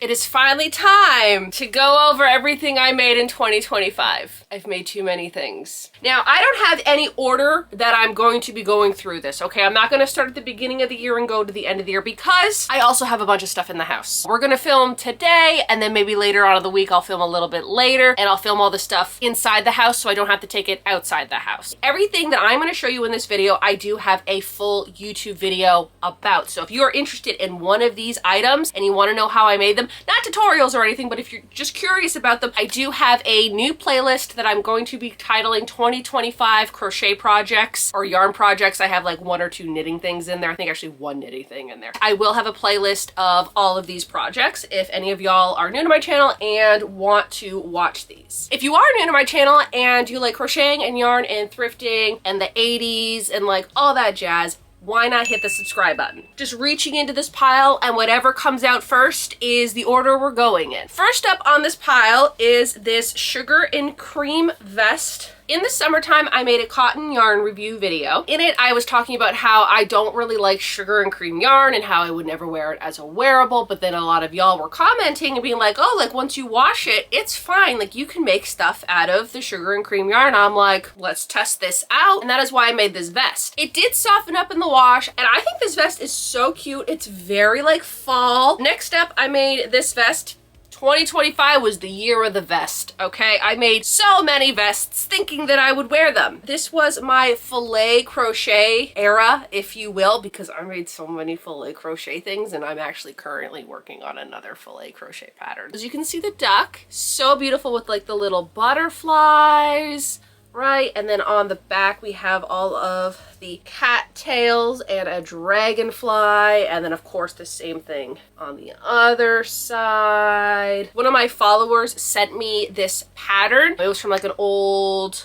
It is finally time to go over everything I made in 2025. I've made too many things. Now, I don't have any order that I'm going to be going through this, okay? I'm not gonna start at the beginning of the year and go to the end of the year because I also have a bunch of stuff in the house. We're gonna film today, and then maybe later on in the week I'll film a little bit later, and I'll film all the stuff inside the house so I don't have to take it outside the house. Everything that I'm gonna show you in this video, I do have a full YouTube video about. So if you're interested in one of these items and you wanna know how I made them, not tutorials or anything, but if you're just curious about them, I do have a new playlist that I'm going to be titling 2025 crochet projects or yarn projects. I have like 1 or 2 knitting things in there. I think actually 1 knitting thing in there. I will have a playlist of all of these projects if any of y'all are new to my channel and want to watch these. If you are new to my channel and you like crocheting and yarn and thrifting and the 80s and like all that jazz, why not hit the subscribe button? Just reaching into this pile, and whatever comes out first is the order we're going in. First up on this pile is this sugar and cream vest. In the summertime, I made a cotton yarn review video. In it, I was talking about how I don't really like sugar and cream yarn and how I would never wear it as a wearable, but then a lot of y'all were commenting and being like, oh, like once you wash it, it's fine. Like you can make stuff out of the sugar and cream yarn. I'm like, let's test this out. And that is why I made this vest. It did soften up in the wash, and I think this vest is so cute. It's very like fall. Next up, I made this vest. 2025 was the year of the vest, okay? I made so many vests thinking that I would wear them. This was my filet crochet era, if you will, because I made so many filet crochet things, and I'm actually currently working on another filet crochet pattern. As you can see, the duck, so beautiful with like the little butterflies, right? And then on the back, we have all of the cattails and a dragonfly, and then of course the same thing on the other side. One of my followers sent me this pattern. It was from like an old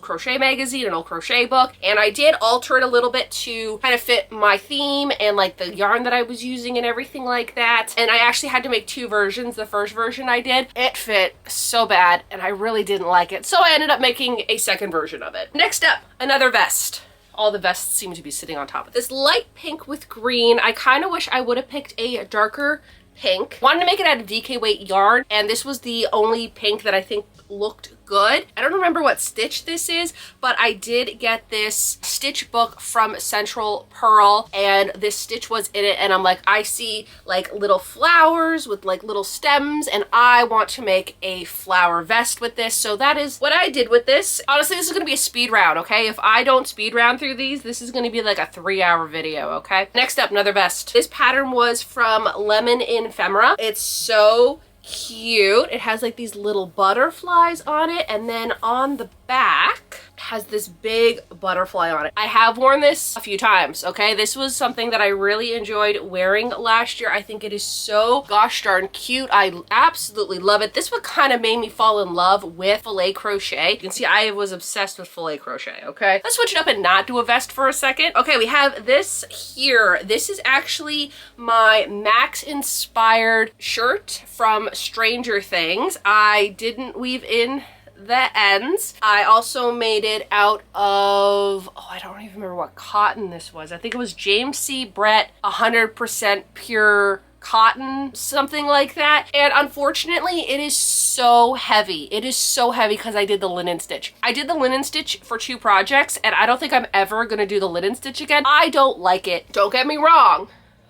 crochet magazine, an old crochet book, and I did alter it a little bit to kind of fit my theme and like the yarn that I was using and everything like that. And I actually had to make 2 versions. The first version I did, it fit so bad and I really didn't like it, so I ended up making a second version of it. Next up, another vest. All the vests seem to be sitting on top of this light pink with green. I kind of wish I would have picked a darker pink. Wanted to make it out of DK weight yarn, and this was the only pink that I think looked good. I don't remember what stitch this is, but I did get this stitch book from Central Pearl, and this stitch was in it, and I'm like, I see like little flowers with like little stems, and I want to make a flower vest with this, so that is what I did with this. Honestly, this is gonna be a speed round, okay? If I don't speed round through these, this is gonna be like a 3-hour video, okay? Next up, another vest. This pattern was from Lemon Ephemera. It's so cute. It has like these little butterflies on it, and then on the back has this big butterfly on it. I have worn this a few times, okay? This was something that I really enjoyed wearing last year. I think it is so gosh darn cute. I absolutely love it. This one kind of made me fall in love with filet crochet. You can see I was obsessed with filet crochet, okay? Let's switch it up and not do a vest for a second. Okay, we have this here. This is actually my Max inspired shirt from Stranger Things. I didn't weave in the ends. I also made it out of, oh, I don't even remember what cotton this was. I think it was James C. Brett 100% pure cotton, something like that. And unfortunately, it is so heavy. It is so heavy because I did the linen stitch. I did the linen stitch for 2 projects, and I don't think I'm ever gonna do the linen stitch again. I don't like it. Don't get me wrong.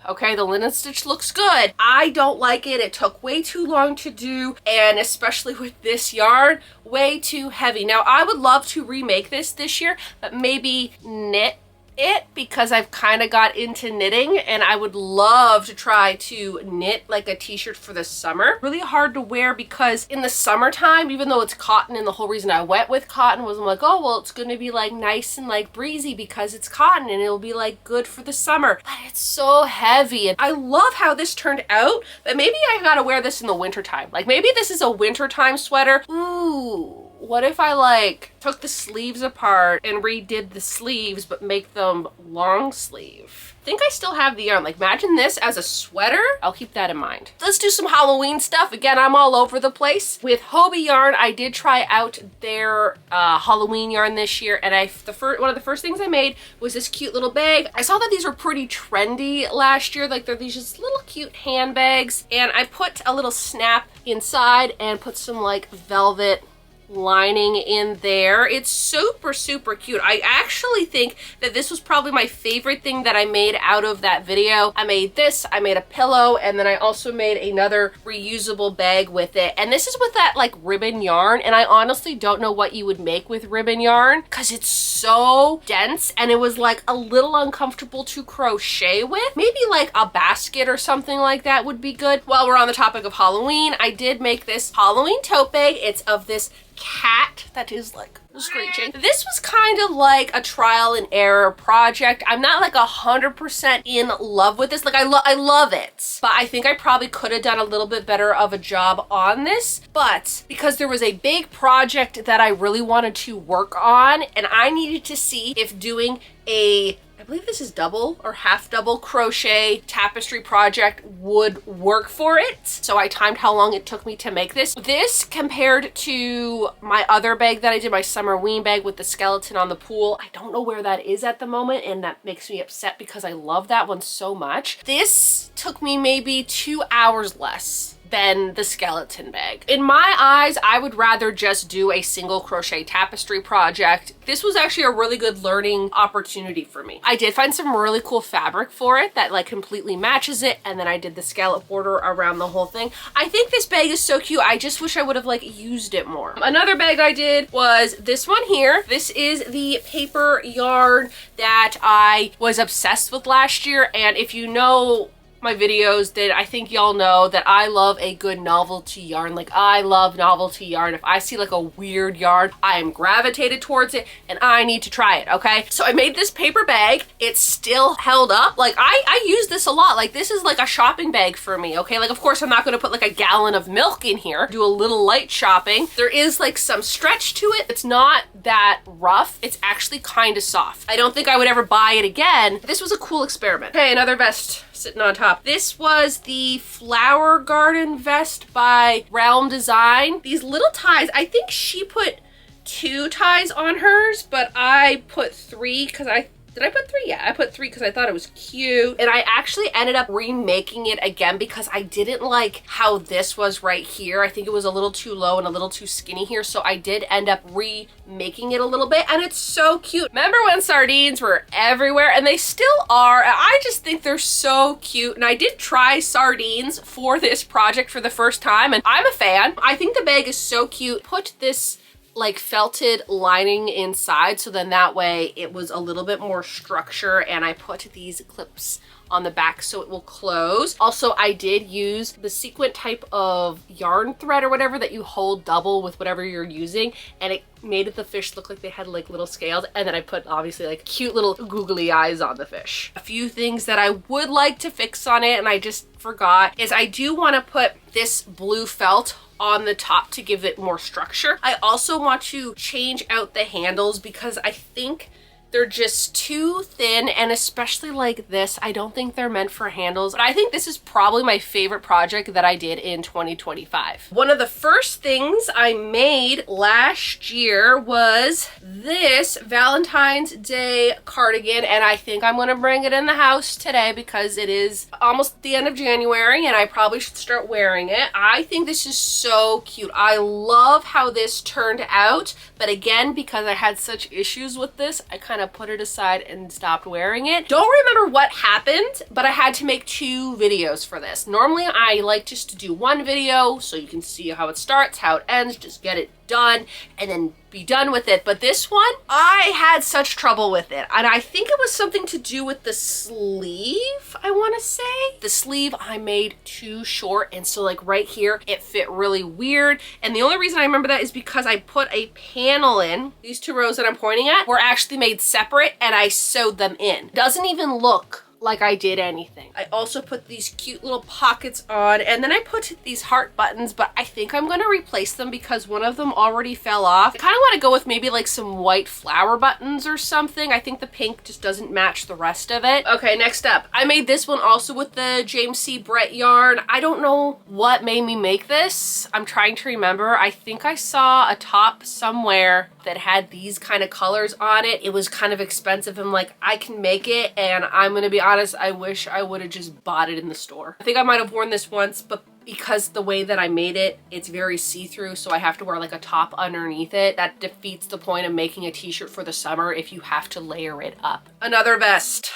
Okay, the linen stitch looks good. I don't like it. It took way too long to do, and especially with this yarn, way too heavy. Now, I would love to remake this year, but maybe knit it because I've kind of got into knitting, and I would love to try to knit like a t-shirt for the summer. Really hard to wear because in the summertime, even though it's cotton, and the whole reason I went with cotton was I'm like, oh, well, it's gonna be like nice and like breezy because it's cotton and it'll be like good for the summer, but it's so heavy. And I love how this turned out, but maybe I gotta wear this in the wintertime. Like maybe this is a wintertime sweater. Ooh. what if I like took the sleeves apart and redid the sleeves but make them long sleeve? I think I still have the yarn. Like, imagine this as a sweater. I'll keep that in mind. Let's do some Halloween stuff. Again, I'm all over the place. With Hobie yarn, I did try out their Halloween yarn this year, and one of the first things I made was this cute little bag. I saw that these were pretty trendy last year. Like, they're these just little cute handbags, and I put a little snap inside and put some like velvet lining in there. It's super, super cute. I actually think that this was probably my favorite thing that I made out of that video. I made this, I made a pillow, and then I also made another reusable bag with it. And this is with that like ribbon yarn, and I honestly don't know what you would make with ribbon yarn because it's so dense and it was like a little uncomfortable to crochet with. Maybe like a basket or something like that would be good. While we're on the topic of Halloween, I did make this Halloween tote bag. It's of this cat that is like screeching. This was kind of like a trial and error project. I'm not like 100% in love with this. Like I love it, but I think I probably could have done a little bit better of a job on this. But because there was a big project that I really wanted to work on, and I needed to see if doing I believe this is double or half double crochet tapestry project would work for it. So I timed how long it took me to make this. This compared to my other bag that I did, my summer ween bag with the skeleton on the pool. I don't know where that is at the moment, and that makes me upset because I love that one so much. This took me maybe 2 hours less than the skeleton bag. In my eyes, I would rather just do a single crochet tapestry project. This was actually a really good learning opportunity for me. I did find some really cool fabric for it that like completely matches it, and then I did the scallop border around the whole thing. I think this bag is so cute. I just wish I would have like used it more. Another bag I did was this one here. This is the paper yarn that I was obsessed with last year, and if you know my videos, that I think y'all know that I love a good novelty yarn. Like, I love novelty yarn. If I see like a weird yarn, I am gravitated towards it and I need to try it, okay? So I made this paper bag. It's still held up. Like, I use this a lot. Like, this is like a shopping bag for me, okay? Like, of course, I'm not gonna put like a gallon of milk in here. Do a little light shopping. There is like some stretch to it. It's not that rough. It's actually kind of soft. I don't think I would ever buy it again. This was a cool experiment. Okay, another vest sitting on top. This was the Flower Garden vest by Realm Design. These little ties, I think she put 2 ties on hers, but I put 3 because did I put 3? Yeah, I put 3 because I thought it was cute. And I actually ended up remaking it again because I didn't like how this was right here. I think it was a little too low and a little too skinny here. So I did end up remaking it a little bit, and it's so cute. Remember when sardines were everywhere? And they still are. I just think they're so cute. And I did try sardines for this project for the first time, and I'm a fan. I think the bag is so cute. Put this like felted lining inside, so then that way it was a little bit more structure, and I put these clips on the back so it will close. Also, I did use the sequin type of yarn thread or whatever that you hold double with whatever you're using, and it made the fish look like they had like little scales, and then I put obviously like cute little googly eyes on the fish. A few things that I would like to fix on it, and I just forgot, is I do want to put this blue felt on the top to give it more structure. I also want to change out the handles because I think they're just too thin, and especially like this, I don't think they're meant for handles. But I think this is probably my favorite project that I did in 2025. One of the first things I made last year was this Valentine's Day cardigan, and I think I'm gonna bring it in the house today because it is almost the end of January and I probably should start wearing it. I think this is so cute. I love how this turned out, but again, because I had such issues with this, I kind of put it aside and stopped wearing it. Don't remember what happened, but I had to make 2 videos for this. Normally I like just to do 1 video so you can see how it starts, how it ends, just get it done and then be done with it. But this one, I had such trouble with it, and I think it was something to do with the sleeve, I want to say. The sleeve I made too short, and so like right here it fit really weird, and the only reason I remember that is because I put a panel in. These 2 rows that I'm pointing at were actually made separate and I sewed them in. Doesn't even look like I did anything. I also put these cute little pockets on, and then I put these heart buttons, but I think I'm gonna replace them because one of them already fell off. I kind of want to go with maybe like some white flower buttons or something. I think the pink just doesn't match the rest of it. Okay, next up, I made this one also with the James C. Brett yarn. I don't know what made me make this. I'm trying to remember. I think I saw a top somewhere that had these kind of colors on it. It was kind of expensive. I'm like, I can make it, and I'm gonna be honest, I wish I would have just bought it in the store. I think I might have worn this once, but because the way that I made it, it's very see-through, so I have to wear like a top underneath it. That defeats the point of making a t-shirt for the summer if you have to layer it up. Another vest.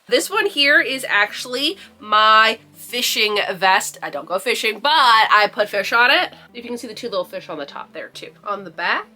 This one here is actually my fishing vest. I don't go fishing, but I put fish on it. If you can see the two little fish on the top there too. On the back,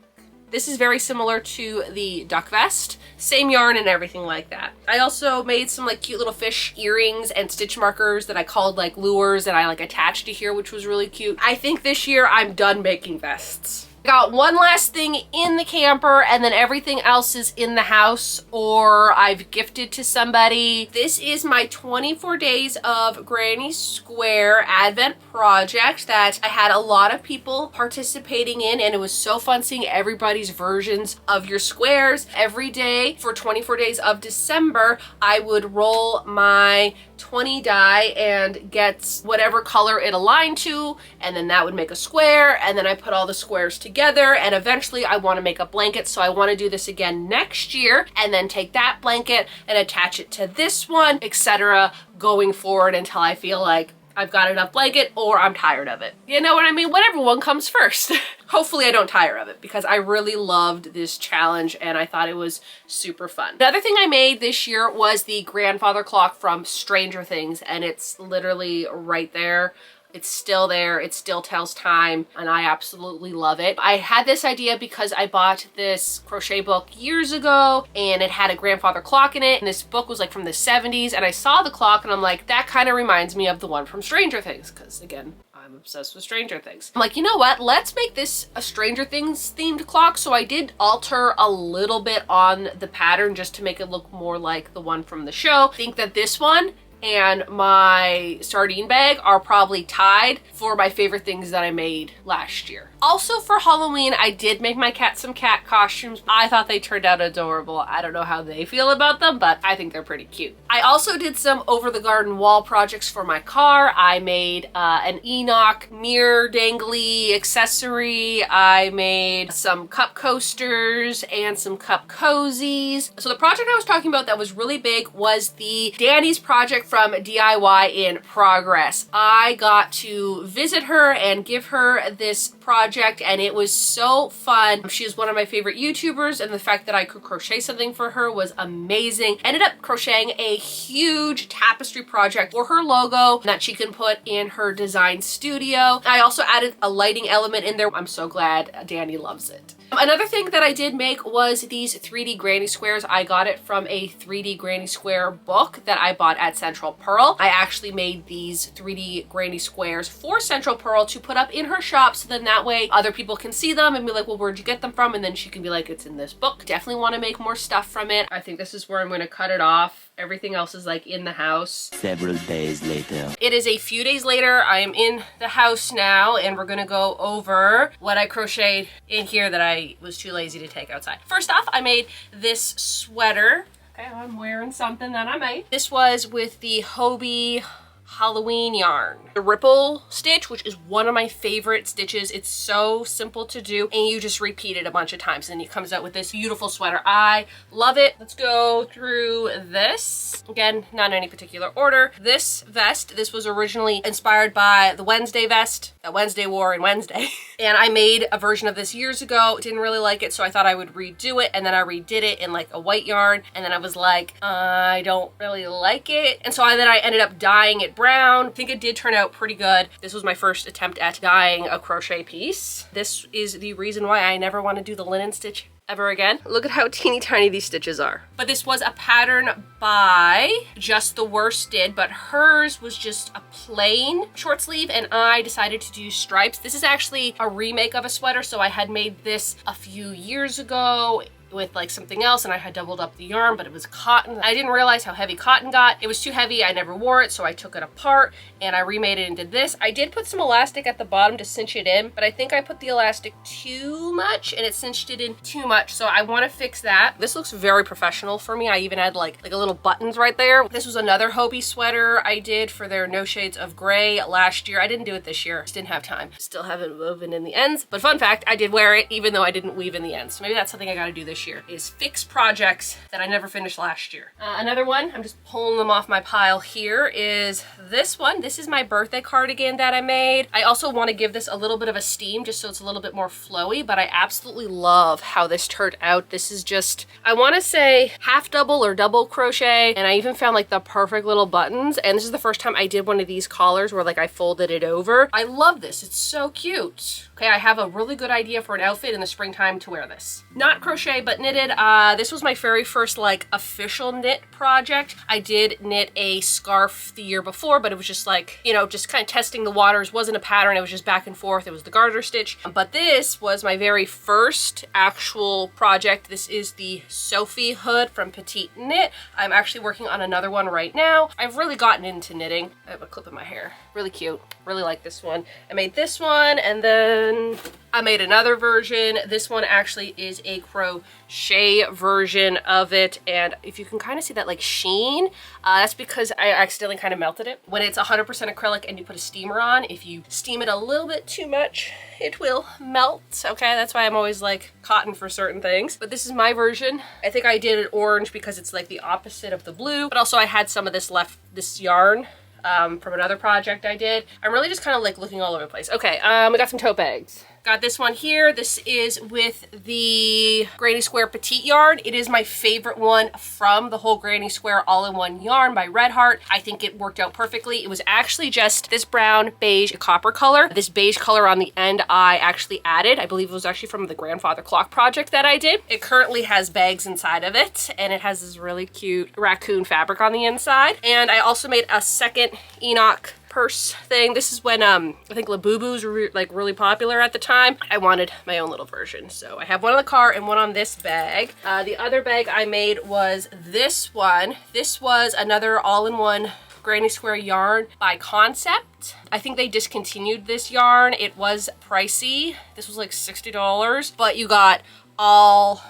this is very similar to the duck vest. Same yarn and everything like that. I also made some like cute little fish earrings and stitch markers that I called like lures, and I like attached to here, which was really cute. I think this year I'm done making vests. I got one last thing in the camper, and then everything else is in the house or I've gifted to somebody. This is my 24 days of Granny Square Advent project that I had a lot of people participating in, and it was so fun seeing everybody's versions of your squares. Every day for 24 days of December, I would roll my 20 die and get whatever color it aligned to, and then that would make a square, and then I put all the squares together, and eventually I want to make a blanket, so I want to do this again next year, and then take that blanket and attach it to this one, etc., going forward until I feel like I've got enough blanket or I'm tired of it. You know what I mean? Whatever one comes first. Hopefully I don't tire of it, because I really loved this challenge and I thought it was super fun. Another thing I made this year was the grandfather clock from Stranger Things, and it's literally right there. It's still there, it still tells time, and I absolutely love it. I had this idea because I bought this crochet book years ago, and it had a grandfather clock in it, and this book was like from the 70s, and I saw the clock and I'm like, that kind of reminds me of the one from Stranger Things, because again, I'm obsessed with Stranger Things. I'm like, you know what? Let's make this a Stranger Things themed clock. So I did alter a little bit on the pattern just to make it look more like the one from the show. I think that this one and my sardine bag are probably tied for my favorite things that I made last year. Also for Halloween, I did make my cat some cat costumes. I thought they turned out adorable. I don't know how they feel about them, but I think they're pretty cute. I also did some over the garden wall projects for my car. I made an Enoch mirror dangly accessory. I made some cup coasters and some cup cozies. So the project I was talking about that was really big was the Danny's project from DIY in Progress. I got to visit her and give her this project, and it was so fun. She is one of my favorite YouTubers, and the fact that I could crochet something for her was amazing. Ended up crocheting a huge tapestry project for her logo that she can put in her design studio. I also added a lighting element in there. I'm so glad Danny loves it. Another thing that I did make was these 3D granny squares. I got it from a 3D granny square book that I bought at Central Pearl. I actually made these 3D granny squares for Central Pearl to put up in her shop, so then that way other people can see them and be like, well, where'd you get them from? And then she can be like, it's in this book. Definitely want to make more stuff from it. I think this is where I'm going to cut it off. Everything else is like in the house. Several days later. It is a few days later. I am in the house now, and we're gonna go over what I crocheted in here that I was too lazy to take outside. First off, I made this sweater. Okay, I'm wearing something that I made. This was with the Hobie Halloween yarn. The ripple stitch, which is one of my favorite stitches. It's so simple to do, and you just repeat it a bunch of times, and it comes out with this beautiful sweater. I love it. Let's go through this. Again, not in any particular order. This vest, this was originally inspired by the Wednesday vest that Wednesday wore in Wednesday. And I made a version of this years ago. Didn't really like it, so I thought I would redo it, and then I redid it in like a white yarn, and then I was like, I don't really like it. And so then I ended up dyeing it brown. I think it did turn out pretty good. This was my first attempt at dyeing a crochet piece. This is the reason why I never want to do the linen stitch ever again. Look at how teeny tiny these stitches are. But this was a pattern by Just the Worsted, but hers was just a plain short sleeve, and I decided to do stripes. This is actually a remake of a sweater, so I had made this a few years ago. with like something else and I had doubled up the yarn, but it was cotton. I didn't realize how heavy cotton got. It was too heavy. I never wore it, so I took it apart and I remade it into this. I did put some elastic at the bottom to cinch it in, but I think I put the elastic too much and it cinched it in too much, so I want to fix that. This looks very professional for me. I even had like a little buttons right there. This was another Hobie sweater I did for their No Shades of Gray last year. I didn't do it this year. Just didn't have time. Still haven't woven in the ends, but fun fact, I did wear it even though I didn't weave in the ends. So maybe that's something I got to do this year, is fix projects that I never finished last year. Another one, I'm just pulling them off my pile here, is this one. This is my birthday cardigan that I made. I also want to give this a little bit of a steam just so it's a little bit more flowy, but I absolutely love how this turned out. This is just, I want to say half double or double crochet, and I even found like the perfect little buttons, and this is the first time I did one of these collars where like I folded it over. I love this. It's so cute. Okay, I have a really good idea for an outfit in the springtime to wear this. Not crochet, but knitted. This was my very first like official knit project. I did knit a scarf the year before, but it was just like, you know, just kind of testing the waters. Wasn't a pattern. It was just back and forth. It was the garter stitch. But this was my very first actual project. This is the Sophie hood from Petite Knit. I'm actually working on another one right now. I've really gotten into knitting. I have a clip in my hair. Really cute. Really like this one. I made this one, and then I made another version. This one actually is a crochet version of it, and if you can kind of see that like sheen, that's because I accidentally kind of melted it. When it's 100% acrylic and you put a steamer on, if you steam it a little bit too much, it will melt. Okay, that's why I'm always like cotton for certain things. But this is my version. I think I did it orange because it's like the opposite of the blue, but also I had some of this left, this yarn from another project I did. I'm really just kind of like looking all over the place. Okay, we got some tote bags. Got this one here. This is with the Granny Square Petite yarn. It is my favorite one from the whole Granny Square all-in-one yarn by Red Heart. I think it worked out perfectly. It was actually just this brown, beige, copper color. This beige color on the end I actually added. I believe it was actually from the Grandfather Clock project that I did. It currently has bags inside of it, and it has this really cute raccoon fabric on the inside. And I also made a second Enoch purse thing. This is when I think Labubu's were like really popular at the time. I wanted my own little version, so I have one on the car and one on this bag. The other bag I made was this one. This was another all-in-one Granny Square yarn by Concept. I think they discontinued this yarn. It was pricey. This was like $60, but you got all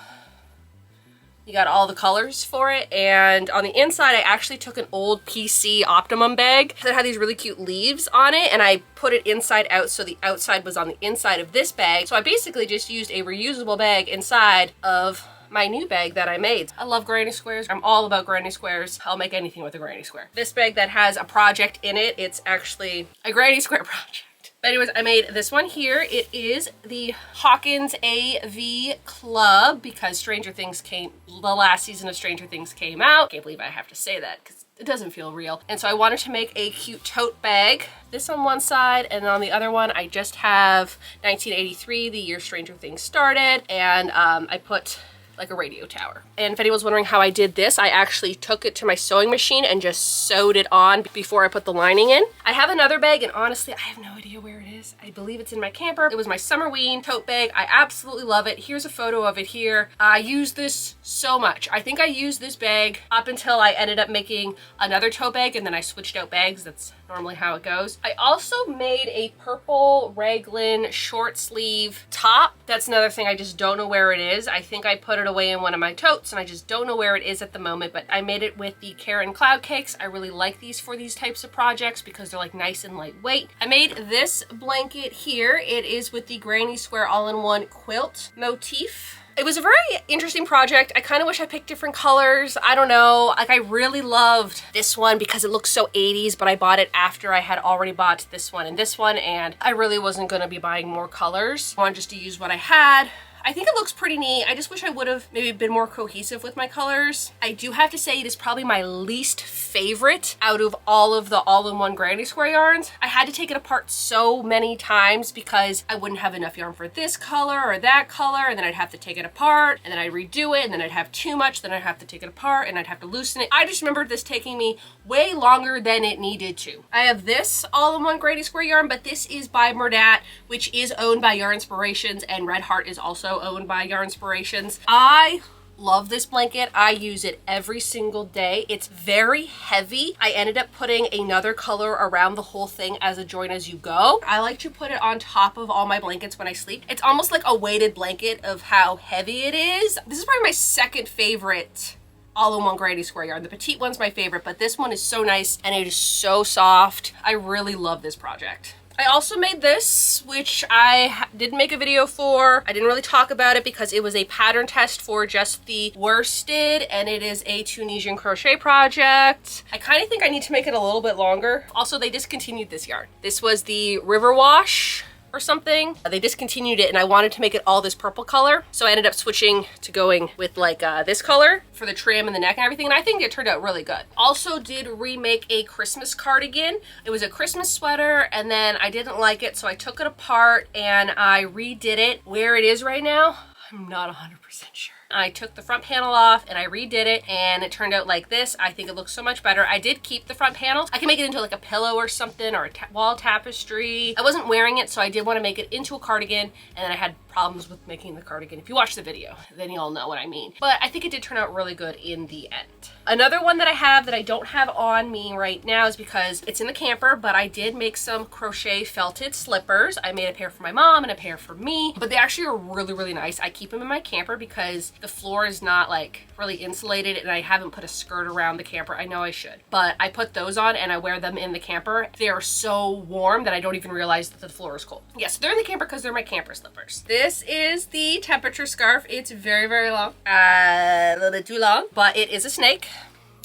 the colors for it. And on the inside, I actually took an old PC Optimum bag that had these really cute leaves on it, and I put it inside out so the outside was on the inside of this bag. So I basically just used a reusable bag inside of my new bag that I made. I love granny squares. I'm all about granny squares. I'll make anything with a granny square. This bag that has a project in it, it's actually a granny square project. But anyways, I made this one here. It is the Hawkins AV Club because Stranger Things the last season of Stranger Things came out. Can't believe I have to say that because it doesn't feel real. And so I wanted to make a cute tote bag. This on one side, and on the other one, I just have 1983, the year Stranger Things started, and I put like a radio tower. And if anyone's wondering how I did this, I actually took it to my sewing machine and just sewed it on before I put the lining in. I have another bag, and honestly, I have no idea where it is. I believe it's in my camper. It was my Summerween tote bag. I absolutely love it. Here's a photo of it here. I use this so much. I think I used this bag up until I ended up making another tote bag, and then I switched out bags. That's normally how it goes. I also made a purple raglan short sleeve top. That's another thing, I just don't know where it is. I think I put it away in one of my totes, and I just don't know where it is at the moment, but I made it with the Karen Cloud Cakes. I really like these for these types of projects because they're like nice and lightweight. I made this blanket here. It is with the Granny Square all-in-one quilt motif. It was a very interesting project. I kind of wish I picked different colors. I don't know. Like, I really loved this one because it looks so 80s, but I bought it after I had already bought this one, and I really wasn't going to be buying more colors. I wanted just to use what I had. I think it looks pretty neat. I just wish I would have maybe been more cohesive with my colors. I do have to say it is probably my least favorite out of all of the all-in-one Granny Square yarns. I had to take it apart so many times because I wouldn't have enough yarn for this color or that color, and then I'd have to take it apart, and then I'd redo it, and then I'd have too much, then I'd have to take it apart, and I'd have to loosen it. I just remember this taking me way longer than it needed to. I have this all-in-one Granny Square yarn, but this is by Murdat, which is owned by Yarn Inspirations, and Red Heart is also also owned by Yarnspirations. I love this blanket. I use it every single day. It's very heavy. I ended up putting another color around the whole thing as a join as you go. I like to put it on top of all my blankets when I sleep. It's almost like a weighted blanket of how heavy it is. This is probably my second favorite all-in-one granny square yarn. The petite one's my favorite, but this one is so nice and it is so soft. I really love this project. I also made this, which I didn't make a video for. I didn't really talk about it because it was a pattern test for just the worsted, and it is a Tunisian crochet project. I kind of think I need to make it a little bit longer. Also, they discontinued this yarn. This was the River Wash or something. They discontinued it and I wanted to make it all this purple color. So I ended up switching to going with like this color for the trim and the neck and everything. And I think it turned out really good. Also did remake a Christmas cardigan. It was a Christmas sweater and then I didn't like it. So I took it apart and I redid it. Where it is right now, I'm not 100% sure. I took the front panel off and I redid it and it turned out like this. I think it looks so much better. I did keep the front panel. I can make it into like a pillow or something or a wall tapestry. I wasn't wearing it, so I did want to make it into a cardigan, and then I had problems with making the cardigan. If you watch the video, then you'll know what I mean. But I think it did turn out really good in the end. Another one that I have that I don't have on me right now is because it's in the camper, but I did make some crochet felted slippers. I made a pair for my mom and a pair for me, but they actually are really, really nice. I keep them in my camper because the floor is not like really insulated and I haven't put a skirt around the camper. I know I should, but I put those on and I wear them in the camper. They are so warm that I don't even realize that the floor is cold. Yes, they're in the camper because they're my camper slippers. This is the temperature scarf. It's very, very long, a little bit too long, but it is a snake.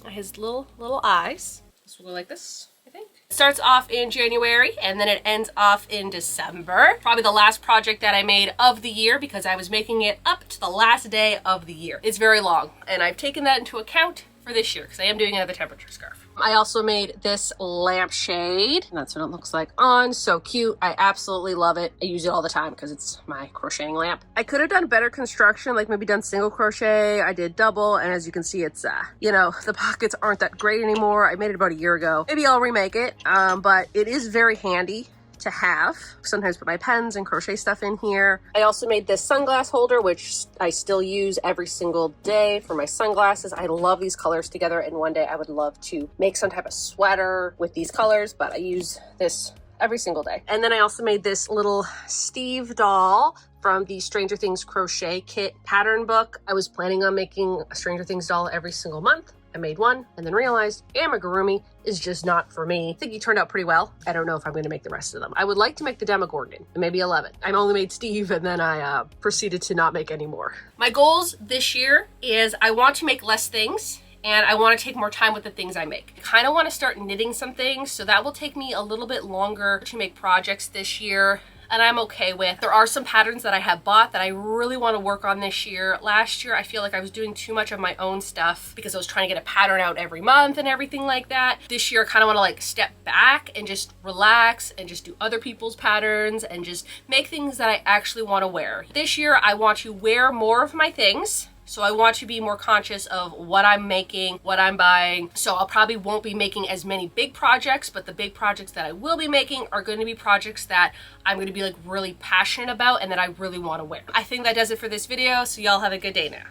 It has little eyes. This will go like this, I think. It starts off in January and then it ends off in December. Probably the last project that I made of the year because I was making it up to the last day of the year. It's very long and I've taken that into account for this year because I am doing another temperature scarf. I also made this lampshade, and that's what it looks like on. So cute. I absolutely love it. I use it all the time because it's my crocheting lamp. I could have done better construction, like maybe done single crochet. I did double, and as you can see, it's, you know, the pockets aren't that great anymore. I made it about a year ago. Maybe I'll remake it, but it is very handy to have. Sometimes put my pens and crochet stuff in here. I also made this sunglass holder, which I still use every single day for my sunglasses. I love these colors together, and one day I would love to make some type of sweater with these colors, but I use this every single day. And then I also made this little Steve doll from the Stranger Things crochet kit pattern book. I was planning on making a Stranger Things doll every single month. I made one and then realized amigurumi is just not for me. I think he turned out pretty well. I don't know if I'm going to make the rest of them. I would like to make the Demogorgon and maybe 11. I only made Steve and then I proceeded to not make any more. My goals this year is I want to make less things and I want to take more time with the things I make. I kind of want to start knitting some things, so that will take me a little bit longer to make projects this year. And I'm okay with. There are some patterns that I have bought that I really want to work on this year. Last year, I feel like I was doing too much of my own stuff because I was trying to get a pattern out every month and everything like that. This year, I kind of want to like step back and just relax and just do other people's patterns and just make things that I actually want to wear. This year, I want to wear more of my things. So I want to be more conscious of what I'm making, what I'm buying. So I'll probably won't be making as many big projects, but the big projects that I will be making are going to be projects that I'm going to be like really passionate about and that I really want to wear. I think that does it for this video, so y'all have a good day now.